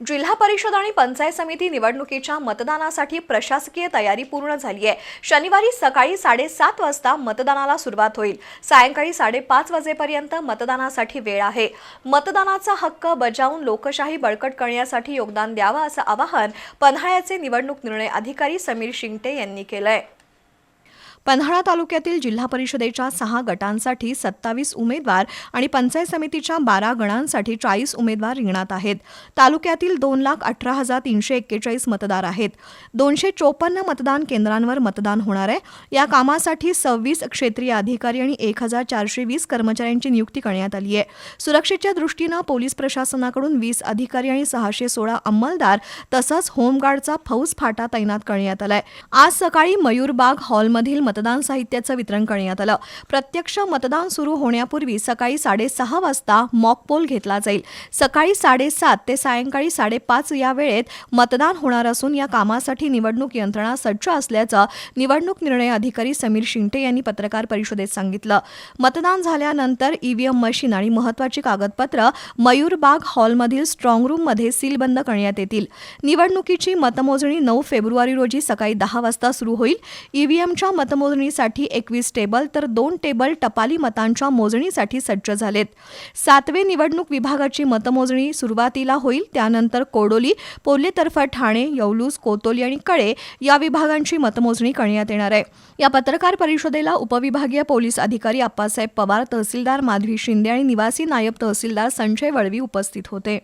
जिल्हा परिषद आणि पंचायत समिती निवडणुकीच्या मतदानासाठी प्रशासकीय तयारी पूर्ण झाली आहे। शनिवारी सकाळी 7:30 वाजता मतदानाला सुरुवात होईल। सायंकाळी 5:30 वाजेपर्यंत मतदानासाठी वेळ आहे। मतदानाचा हक्क बजावून लोकशाही बळकट करण्यासाठी योगदान द्यावं असं आवाहन पन्हाळ्याचे निवडणूक निर्णय अधिकारी समीर शिंगटे यांनी केलंय। पन्हाळा तालुक्यातील जिल्हा परिषदेच्या 6 गटांसाठी 27 उमेदवार आणि पंचायत समितीच्या 12 गणांसाठी 40 उमेदवार रिंगणात आहेत। तालुक्यातील 2,18,341 मतदार आहेत। 254 मतदान केंद्रांवर मतदान होणार आहे। या कामासाठी 26 क्षेत्रीय अधिकारी आणि 1,420 कर्मचाऱ्यांची नियुक्ती करण्यात आली आहे। सुरक्षेच्या दृष्टीनं पोलीस प्रशासनाकडून 20 अधिकारी आणि 616 अंमलदार तसंच होमगार्डचा फौज फाटा तैनात करण्यात आलाय। आज सकाळी मयूरबाग हॉलमधील मतदान साहित्याचं वितरण करण्यात आलं। प्रत्यक्ष मतदान सुरू होण्यापूर्वी सकाळी 6:30 वाजता मॉक पोल घेतला जाईल। सकाळी 7:30 ते सायंकाळी 5:30 या वेळेत मतदान होणार असून या कामासाठी निवडणूक यंत्रणा सज्ज असल्याचं निवडणूक निर्णय अधिकारी समीर शिंगटे यांनी पत्रकार परिषदेत सांगितलं। मतदान झाल्यानंतर ईव्हीएम मशीन आणि महत्त्वाची कागदपत्र मयूरबाग हॉलमधील स्ट्रॉंग रूममध्ये सीलबंद करण्यात येतील। निवडणुकीची मतमोजणी 9 फेब्रुवारी रोजी सकाळी 10 वाजता सुरू होईल। ईव्हीएमच्या मतमोजणीसाठी 21 टेबल तर 2 टेबल टपाली मतांच्या मोजणीसाठी सज्ज झालेत। 7वे निवडणूक विभागाची मतमोजणी सुरुवातीला होईल। त्यानंतर कोडोली, पोल्लेतर्फा ठाणे, यवलूस, कोतोली आणि कळे या विभागांची मतमोजणी करण्यात येणार आहे। या पत्रकार परिषदेला उपविभागीय पोलीस अधिकारी अप्पासाहेब पवार, तहसीलदार माधवी शिंदे आणि निवासी नायब तहसीलदार संजय वळवी उपस्थित होते।